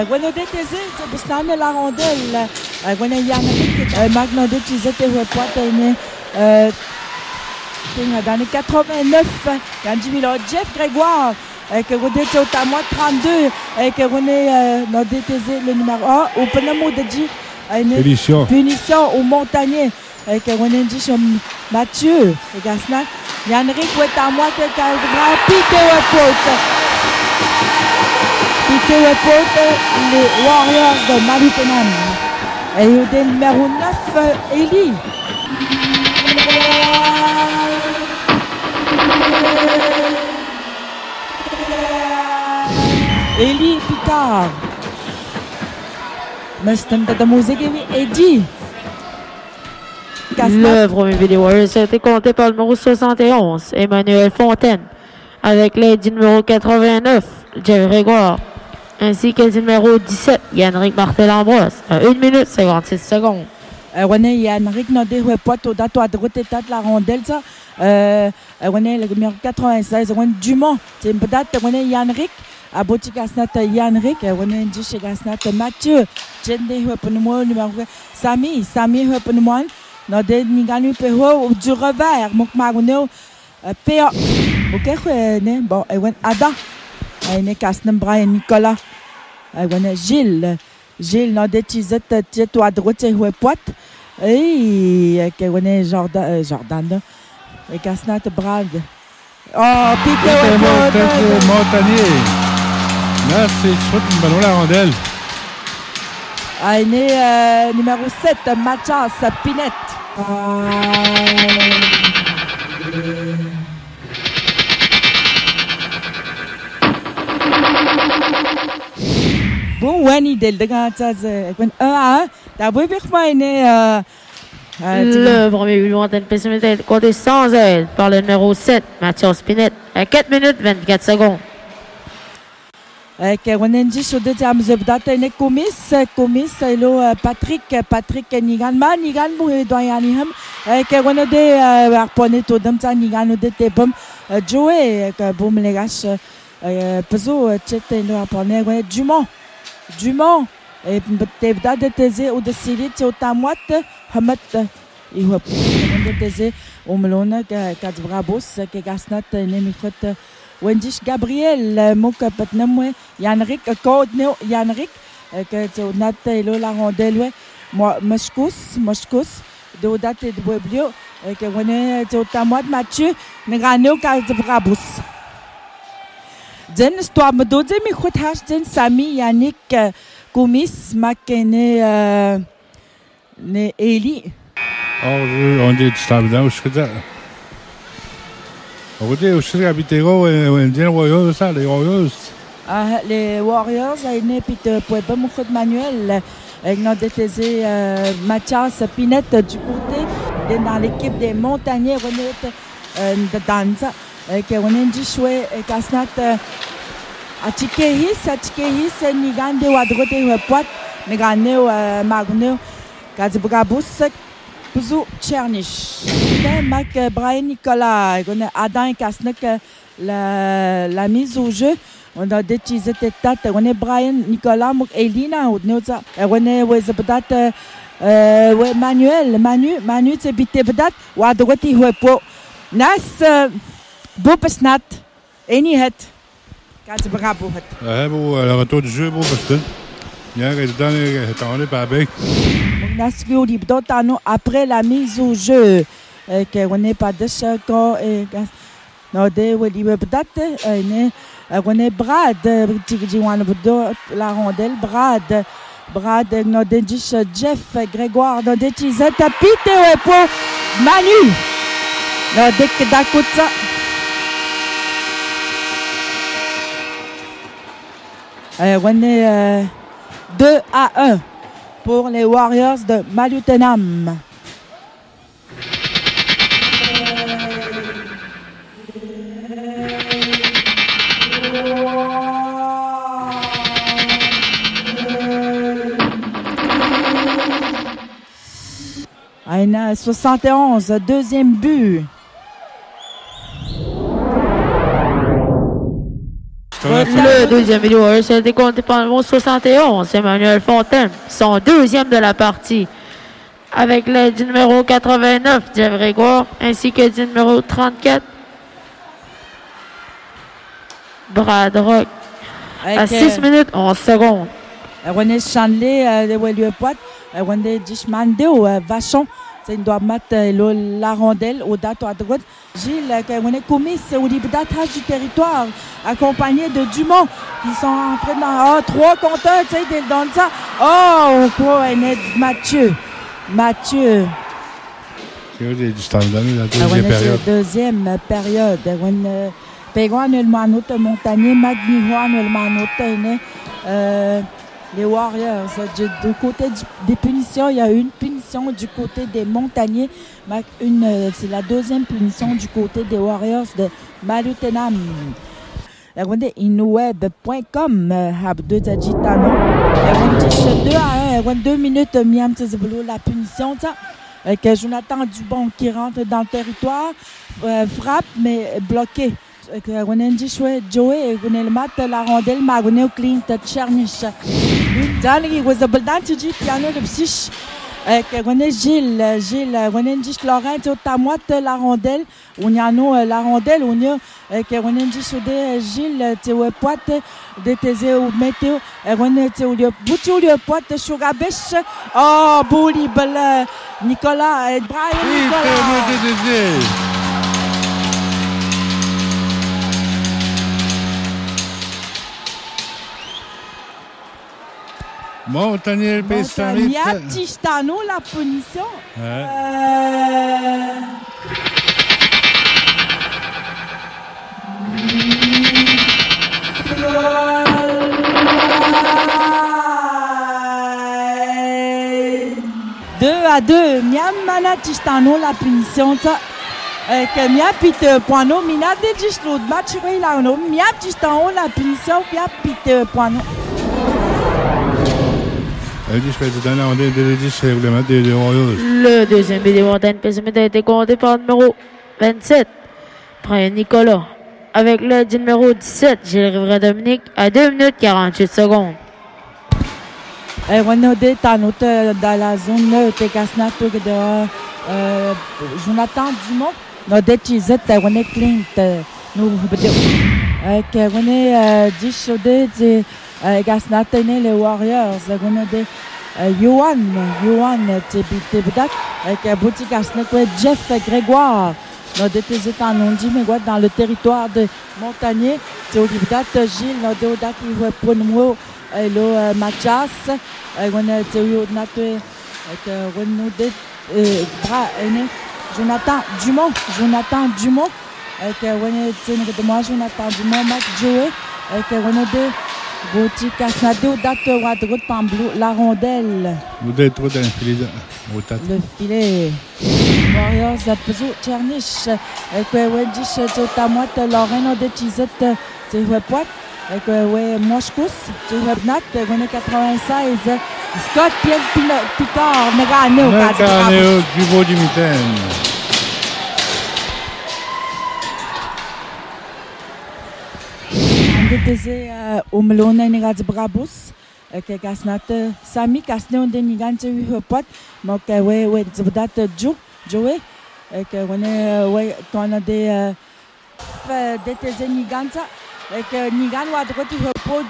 Bueno DTZ, bestanden la rondelle. Bueno Yannick, Magno DTZ et Repoitene. Dans les 89, Yanjimilo Jeff Grégoire. Que vous êtes au Tamois 32. Que vous êtes dans DTZ le numéro 1. Au Penamo de G. Punition au Montagnier. Que vous êtes dit Mathieu. Et Gasnac. Yannick Ouettamois que Calvra. Peter Report. Peter Report, les Warriors de Malutenam. Et le numéro 9, Eli. Eli Picard. Mestem de musique Eddie. Le premier vidéo a été compté par le numéro 71, Emmanuel Fontaine, avec l'aide du numéro 89, Jeff Grégoire, ainsi que le numéro 17, Yannick Martel-Ambroise, à 1 minute 56 secondes. René Yannick n'a des repoites au date à droite et de la rondelle, ça. René le numéro 96, René Dumont, c'est peut-être René Yannick. À Botigasnat Yannick, René dit chez Gasnat Mathieu, Jen des reponements numéro Sami reponements. Dans des niganu peho du revers mok maguno peo ok ne bon ewen Adam ne kasnem Brian Nicolas ewen Gilles dans des tisettes tieto à droite et poite et que ewen Jordan et kasnat Brad oh Peter Montagnier merci je trouve une bonne la rondelle numéro 7 Mathias Pinette. Bon, Wani del de Gantzaz, 1 à 1. T'as beau dire quoi, le premier but antenne pessimité côté sans aide par le numéro 7, Mathias Pinette, à 4 minutes 24 secondes. Que on a dit sur deux termes de date ne commis lo Patrick Nigan mu doyani ham que on a de arponé tout dem ça Nigan de tebum Joey que boum les gars peso chete no arponé Dumont et peut-être date de tese ou de Silit au tamoat hamat et hop de tese au melona que brabos que gasnat ne microte Wendish Gabriel, mon capitaine, Yannick, code Yannick, que tu as la rondelle, moi, Moschkus, de date de Weblio, que on est au tamois de Mathieu, Negano, Caldebrabus. Den, toi, me donne mes coups de Sami, Yannick, Koumis, Makene, ne Eli. Oh, on dit stable, je sais. On dit aussi Abitero et les Warriors, ça, les Warriors. Les Warriors, ils ne pouvaient pas beaucoup de manuel. Ils ont détaisé Mathias Pinette du côté dans l'équipe des Montagniers de Danza. Qui ont dit jouer Kasnat Atikehis, Nigande ou à droite et Poite, Nigane ou Magno, Kazibrabus. Pouzo Tchernich. Mac Brian Nicolas. On a Adam et Kasnek la mise au jeu. On a des tises de tête. On a Brian Nicolas. Elina. On a peut-être Manu c'est bité peut-être. Ou à droite il jouait pas. Nas Bopesnat. Eni het. Quand bravo het. Le retour du jeu beau parce que hier il est tourné par bec. Après la mise au jeu, qu'on n'est pas de chaque et on est Brad, la rondelle, Brad, nous dit Jeff Grégoire, nous dit Peter pour Manu, nous dit Dakota. On est 2 à 1. Pour les Warriors de Malutenam. Aina 71, deuxième but. Le deuxième vidéo Warriors a été compté par le numéro 71, Emmanuel Fontaine, son deuxième de la partie. Avec l'aide du numéro 89, Jeff Grégoire, ainsi que du numéro 34, Brad Rock. À 6 minutes 11 secondes. René Chandler, le poids, René Dishmande ou Vachon. Il doit mettre la rondelle au date à droite. Gilles, René Koumis, au début d'attache du territoire, accompagné de Dumont, qui sont en train de. 3 compteurs, tu sais, dans ça. Oh, quoi, Mathieu. Mathieu. C'est du standard, la deuxième période. Deuxième période. Péguan, le manote Montagnier, Magnihoan, le manote, les Warriors. Du côté des punitions, il y a une punition du côté des Montagniers. C'est la deuxième punition du côté des Warriors de Malutenam. Inweb.com, Abdou Tadjitano. 2 minutes, Miam Tezebolo, la punition, ça. Avec Jonathan Dubon qui rentre dans le territoire, frappe, mais bloqué. René Chouet, Joey, René le mat, la rondelle, Magoné, Clint, Tchernish. Danny was a Baldanti, piano de psych. René Gilles, René Gilles Laurent, Tamoite, la rondelle, on y a la rondelle, on y a René Gilles, Théo Poite, de Thésée ou Météo, René Théo Boutou, Poite, Chourabesh, oh, Bouli, Nicolas, Brian, Nicolas. Montagnier, P108. Miatistano, la punition. Deux à 2. Miam Manatistano, la punition. Que Mia Peter Poino, Mina de Gislud, Matchway Lano, Mia Tistano, la punition, Mia Peter Poino. Le deuxième vidéo antenne PSM a été compté par le numéro 27, Brian Nicolas. Avec l'aide du numéro 17, Gilles Rivera Dominique, à 2 minutes 48 secondes. Renaudé, dans la zone Tegasnato de Jonathan Dumont, notre Tizette, René Clint, nous avec René Dischaudé, Gasnatene, les Warriors, Renaudé. Johan, Tebidak, avec boutique à Jeff Grégoire. Notre DTZ en Ondi, mais dans le territoire de Montagnier. C'est au Libidat, Gilles, notre Odat, il va prendre le Mathias. On a Théo Naté, avec Renaudé, Jonathan Dumont. Avec Jonathan Dumont, Mac Joey, avec Renaudé. Boutique à Snadé, au date de route Pamblou, la rondelle. Vous êtes trop dans le filet. Le filet. Warriors, Peso, Tchernish. Avec Wendish, Tamoite, Lorraine, de Tizette, Théouepouat. Avec Moshkous, Théouepnat, 96. Scott, Pierre Picard, Meganeo, du beau du mitaine. Au Melona Nigaz Brabus, que Gasnat, Sami Casneon de Nigante Hupot, Mokawe, Zbudat Joe, que on a des Niganta, que Nigan ou à droite Hupo,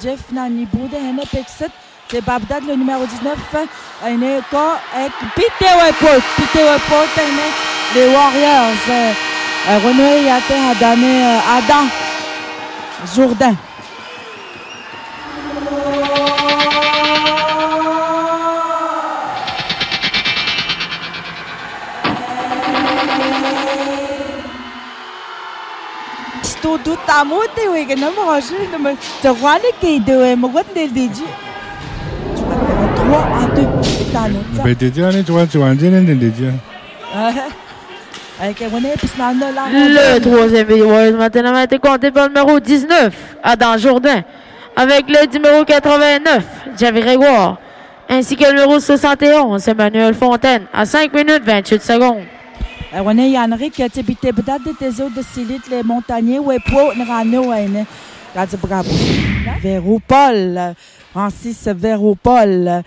Jeff Naniboude, Henepexet, c'est Babdad le numéro 19, avec Peter Wepot, les Warriors, René Yate Adam. Jourdain. Sto do tamote we que não morre não te rale que de mo got del diji 3 à 2 tano ben te dire tu vas dire del diji le troisième vidéo maintenant a été compté par le numéro 19, Adam Jourdain, avec le numéro 89, Jeff Grégoire, ainsi que le numéro 71, Emmanuel Fontaine, à 5 minutes 28 secondes. René Yanrick, Tibité Bdad de Tézo de Silite, les Montagniers, Wepo, Nrano, Grazie, bravo. Véropol, Francis Véropol.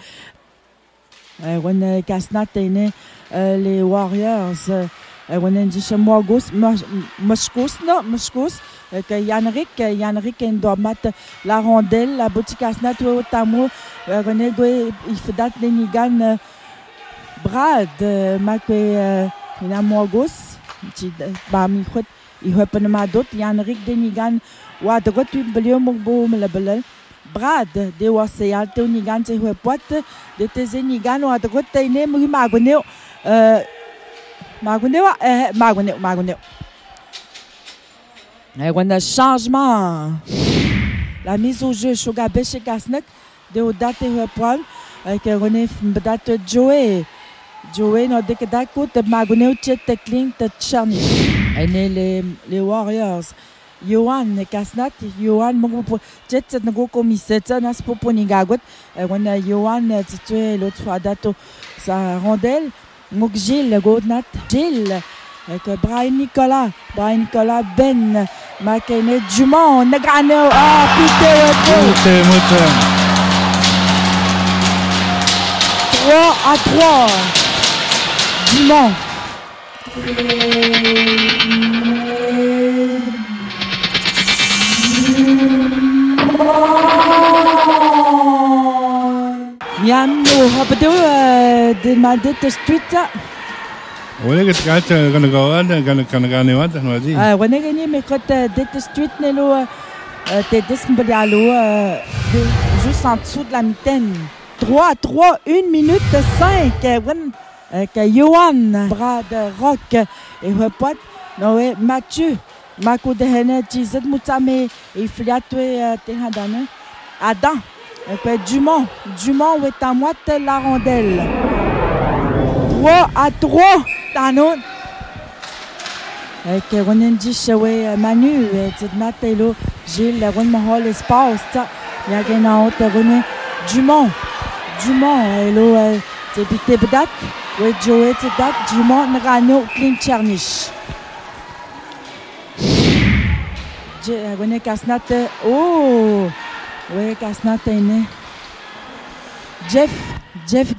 On Casnat les Warriors. On dit chez Moscous, que Yannick doit mettre la rondelle, la boutique Casnat, au Tamo, il fait date les Nigan Brad, Macé, il a Moscous, il va pas nommer d'autres, Yannick Denigan, ou à droite, tu peux me Brad, de Wasséal, tu Nigan, tu es pote, de tes Nigan, ou à droite, tu es né, Magoneo. Magoneo. On a changement. La mise au jeu, Chogabe chez Kasnek, de Odate Repol, que René Date Joey. Joey, no Dekadako, de Magoneo, Chet Tekling, de Tcherny. Et les Warriors. Johan Kasnat, Johan Mongo, Jet Nago Commissaire, Nas Poponigagot, on a Johan, titulé l'autre fois dato sa rondelle. Mouk Gilles, Godnat, Gilles, avec Brian Nicolas, Ben, Makene, Dumont, Nagano, Peter 3-3. Dumont. Miam no habdo de Madette Street. Wala ka gonna go on, gonna what? Wala gani me côté Dette Street nelo te desmbalialo juste en dessous de la mitaine. 3-3, 1 minute 5. Que Johan Brad Rock et Repot Noé Mathieu Mako de Hene Tizet Moutame et Fliatwe Tehadane Adam. Dumont est à moitié la rondelle. 3-3. Tanon. Que Renendi Chewe Manu, Tidnatelo, Gilles, Renmahol Espace. Il y a un autre René Dumont, hello, Tébité Bdat, oui, Joe, Tidat, Dumont, Nrano, Clint Chernish. René Casnat, oh! Oui, Casnat est né. Jeff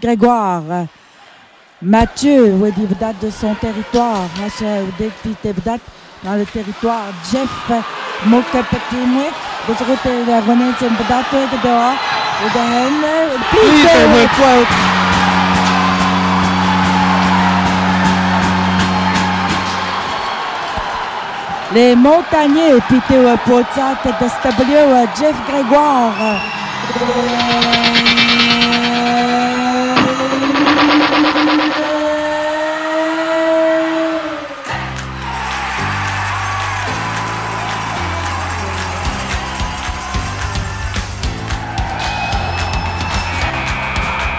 Grégoire. Mathieu, oui, il date de son territoire. Dans le territoire. Jeff, Mouk Petit Mouek. Vous êtes René Timbadat, dehors. Et de les Montagniers, Pité Potsat, de Stablio, Jeff Grégoire.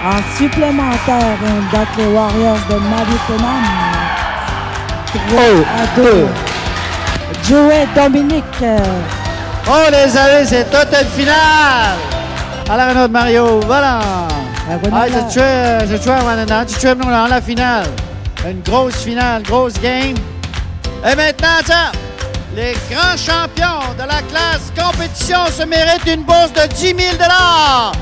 En supplémentaire, on date les Warriors de Madison. 3-2. Joey Dominique. Oh les amis, c'est toute une finale. À la Renaud de Mario, voilà. Je tué maintenant, tu tues nous dans la finale. Une grosse finale, grosse game. Et maintenant, tiens, les grands champions de la classe compétition se méritent une bourse de 10 000 $.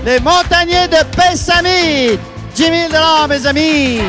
Les Montagniers de Pessamit, 10 000 $, mes amis.